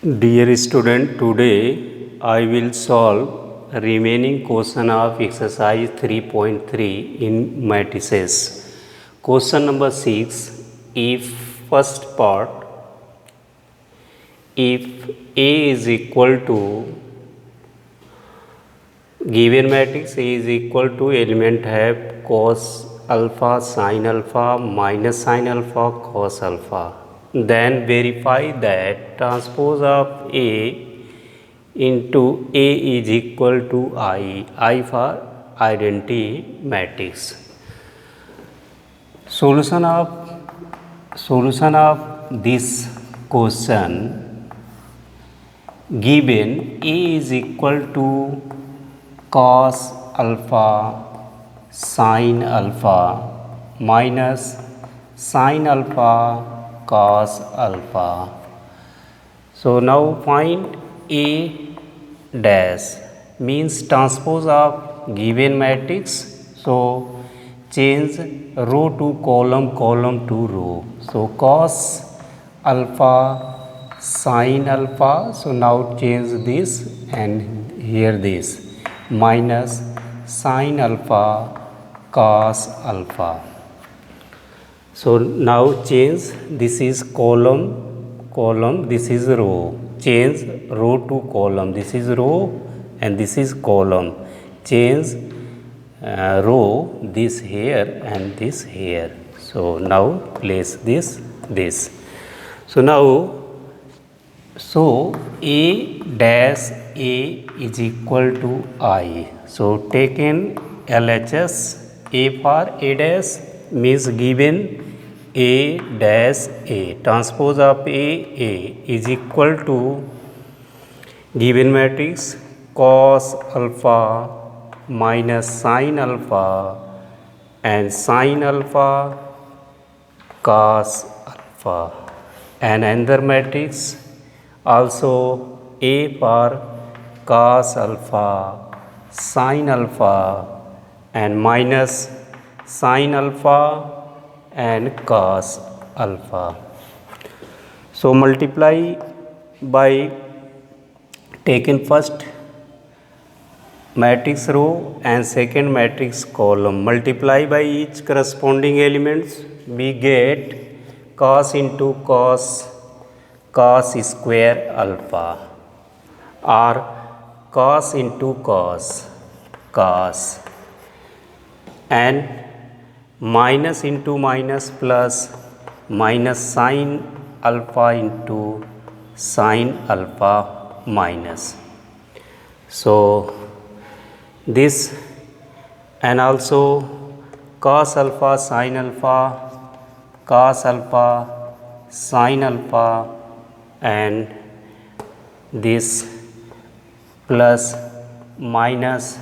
Dear student, today I will solve remaining question of exercise 3.3 in matrices. Question number 6. If first part, if A is equal to given matrix A is equal to element have cos alpha, sin alpha, minus sin alpha, cos alpha, then verify that transpose of A into A is equal to I for identity matrix. Solution of this question: given A is equal to cos alpha sin alpha minus sin alpha cos alpha. So now find A dash means transpose of given matrix. So change row to column, column to row. So cos alpha sin alpha. So now change this and here this minus sin alpha cos alpha. So now change, this is column, this is row. Change row to column, this is row and this is column. Change row, this here and this here. So now place this. So now, A dash A is equal to I. So take in LHS. A for A dash means given A dash A. Transpose of A is equal to given matrix cos alpha minus sin alpha and sin alpha cos alpha, and another matrix also A for cos alpha sin alpha and minus sin alpha and cos alpha. So multiply by taking first matrix row and second matrix column, multiply by each corresponding elements, we get cos into cos square alpha, or cos into cos, and minus into minus plus minus sin alpha into sin alpha minus. So this, and also cos alpha sin alpha sin alpha, and this plus minus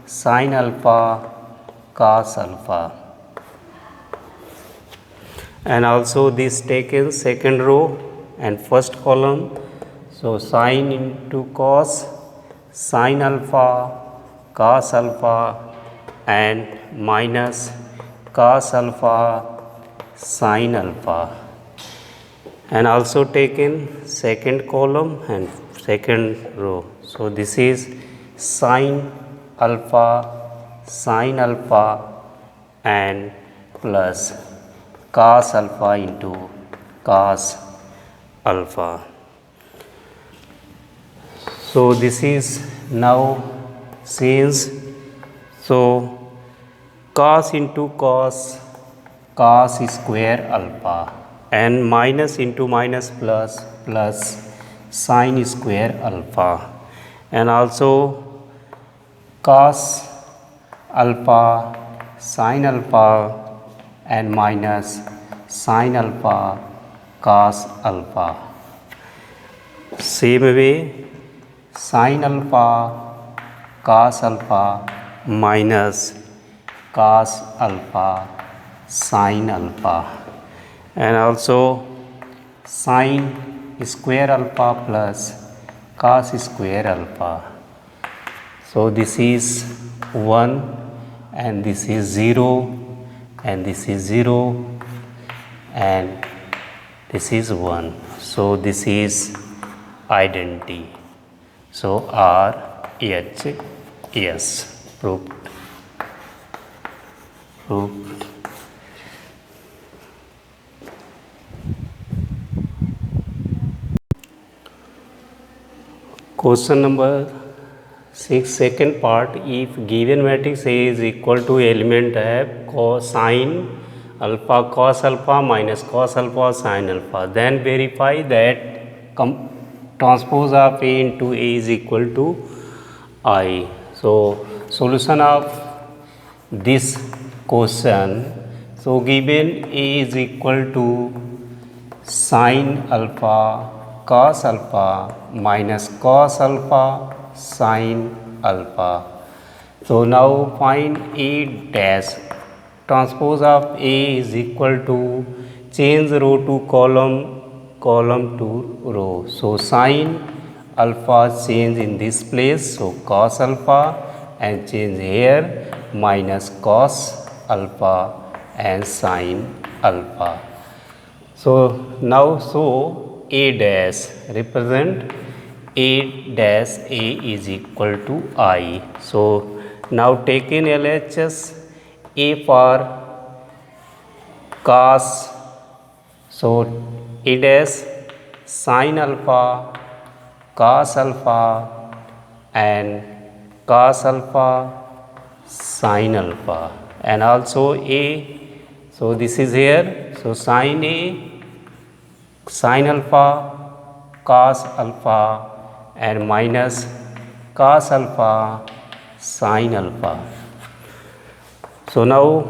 sin alpha cos alpha, and also this taken second row and first column. So sin into cos sin alpha cos alpha and minus cos alpha sin alpha, and also taken second column and second row. So this is sin alpha and plus cos alpha into cos alpha. So this is now since, so cos into cos square alpha, and minus into minus plus sin square alpha, and also cos alpha sin alpha and minus sin alpha cos alpha. Same way, sin alpha cos alpha minus cos alpha sin alpha, and also sin square alpha plus cos square alpha. So this is 1 and this is 0 and this is 0 and this is 1. So this is identity. So R H S proved. Question number 6, second part. If given matrix A is equal to element have cosine alpha cos alpha minus cos alpha sin alpha, then verify that transpose of A into A is equal to I. So solution of this question. So given A is equal to sin alpha cos alpha minus cos alpha sin alpha. So now find A dash. Transpose of A is equal to change row to column to row. So sin alpha change in this place, so cos alpha, and change here minus cos alpha and sin alpha. So now A dash represent A dash A is equal to I. So now take in LHS. A for cos, so A dash sin alpha cos alpha and cos alpha sin alpha, and also A, so this is here, so sin A sin alpha cos alpha and minus cos alpha sin alpha. So now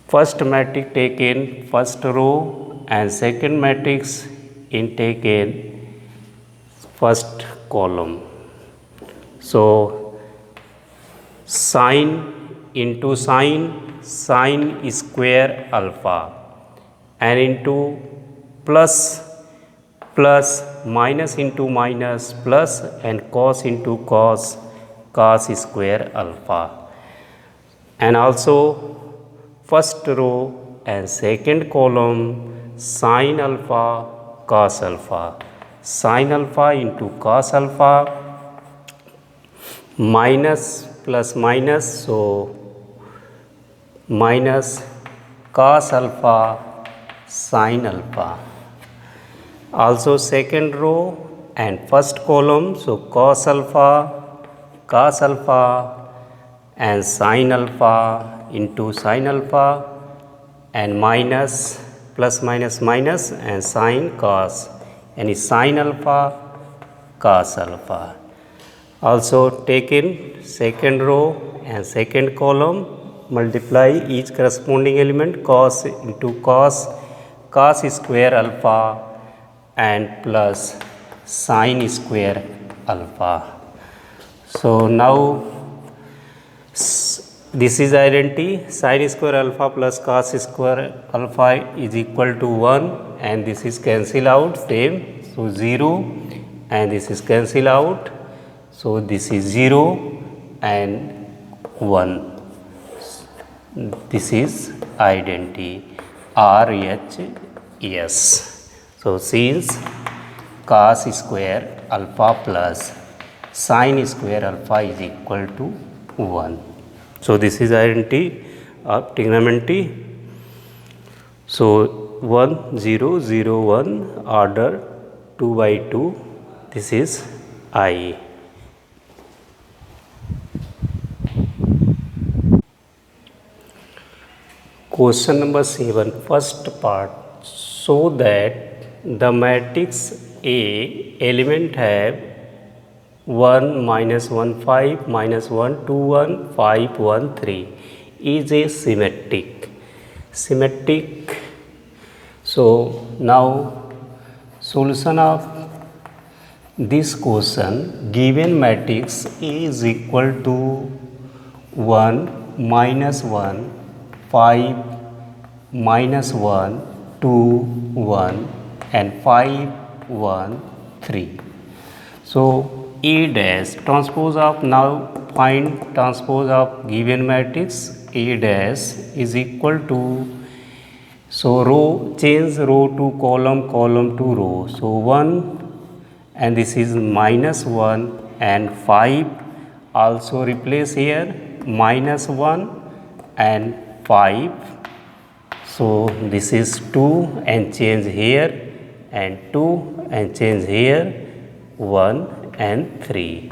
first matrix take in first row and second matrix in take in first column. So sin into sin square alpha, and into plus minus into minus plus, and cos into cos square alpha, and also first row and second column sin alpha cos alpha, sin alpha into cos alpha minus plus minus, so minus cos alpha sin alpha. Also second row and first column, so cos alpha and sin alpha into sin alpha, and minus plus minus minus and sin cos, and is sin alpha cos alpha. Also take in second row and second column, multiply each corresponding element, cos into cos square alpha and plus sin square alpha. So now this is identity, sin square alpha plus cos square alpha is equal to 1, and this is cancel out same, so 0, and this is cancel out, so this is 0 and 1. This is identity RHS. So since cos square alpha plus sin square alpha is equal to 1. So this is identity of trigonometry. So 1 0 0 1 order 2 by 2, this is I. Question number 7, first part. So that the matrix A element have 1 minus 1 5 minus 1 2 1 5 1 3 is a symmetric. So now solution of this question, given matrix A is equal to 1 minus 1 5 minus 1 2 1 and 5 1 3. So A dash transpose of, now find transpose of given matrix A dash is equal to, so row, change row to column to row, so 1 and this is minus 1 and 5 also replace here, minus 1 and 5. So this is 2 and change here, and 2 and change here, 1 and 3.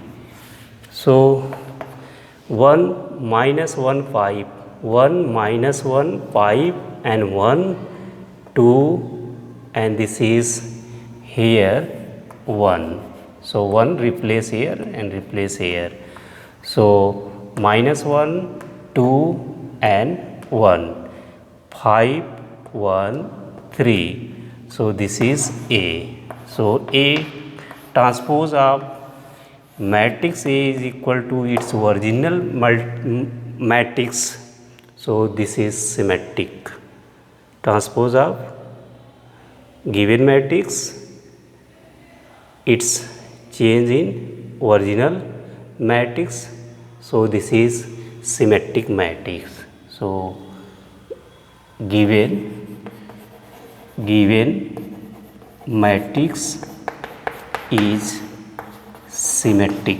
So 1 minus 1 5, 1 minus 1 5 and 1 2, and this is here 1. So 1 replace here and replace here. So minus 1 2 and 1, 5 1 3. So this is A. So A transpose of matrix A is equal to its original matrix. So this is symmetric. Transpose of given matrix, its change in original matrix. So this is symmetric matrix. So given matrix is symmetric.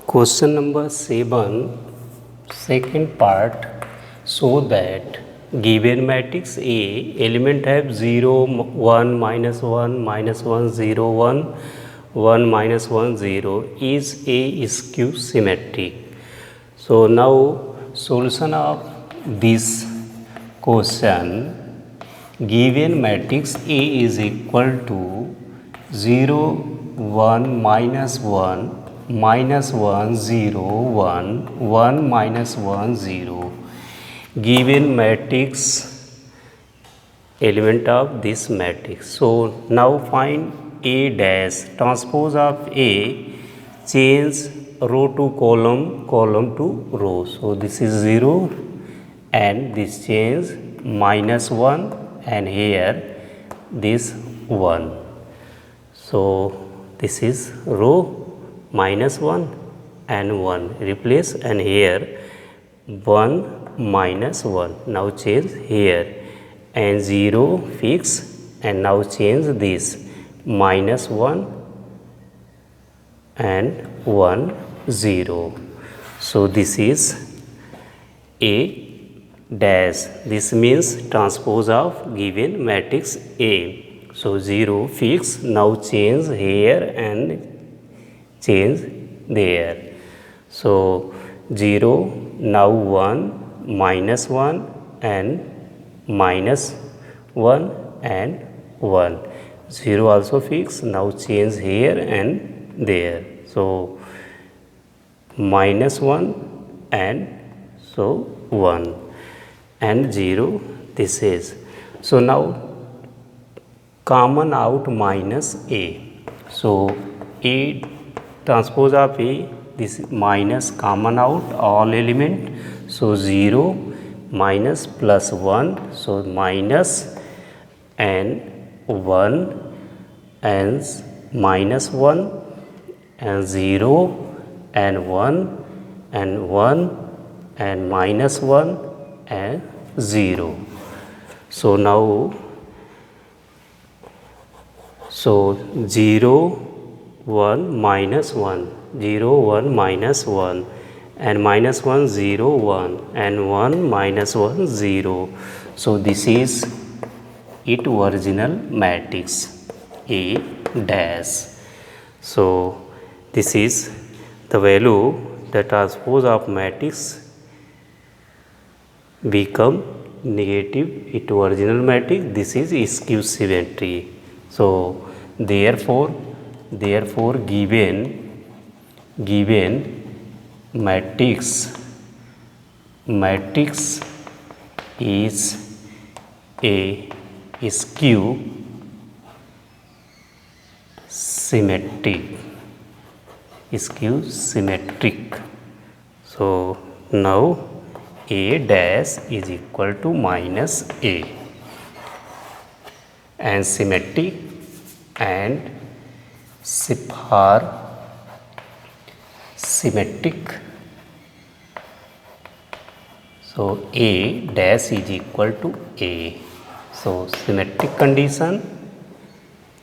Question number 7, second part. Show that given matrix A element have 0 1 minus 1 minus 1 0 1 1 minus 1 0 is A skew symmetric. So now solution of this question. Given matrix A is equal to 0 1 minus 1 minus 1 0 1 1 minus 1 0. Given matrix element of this matrix. So now find A dash transpose of A, change row to column, column to row. So this is 0 and this change minus 1 and here this 1. So this is row minus 1 and 1 replace, and here 1 minus 1. Now change here and 0 fix, and now change this minus 1 and 1 0. So this is A dash. This means transpose of given matrix A. So 0 fix, now change here and change there. So 0 now 1 minus 1 and minus 1 and 1. 0 also fix, now change here and there. So minus 1 and so 1 and 0 this is. So now common out minus A. So A transpose of A, this minus common out all element. So 0 minus plus 1, so minus and 1 and minus 1 and 0 and 1 and 1 and minus 1 and 0. So now so 0 1 minus 1 0 1 minus 1 and minus 1 0 1 and 1 minus 1 0. So this is its original matrix A dash. So this is the value, the transpose of matrix become negative its original matrix. This is skew symmetry. So therefore given matrix is a skew symmetric. So now A dash is equal to minus A and symmetric, and for symmetric. So A dash is equal to A. So symmetric condition.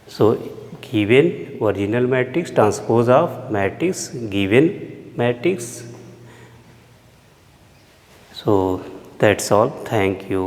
So given original matrix, transpose of matrix given matrix. So that's all. Thank you.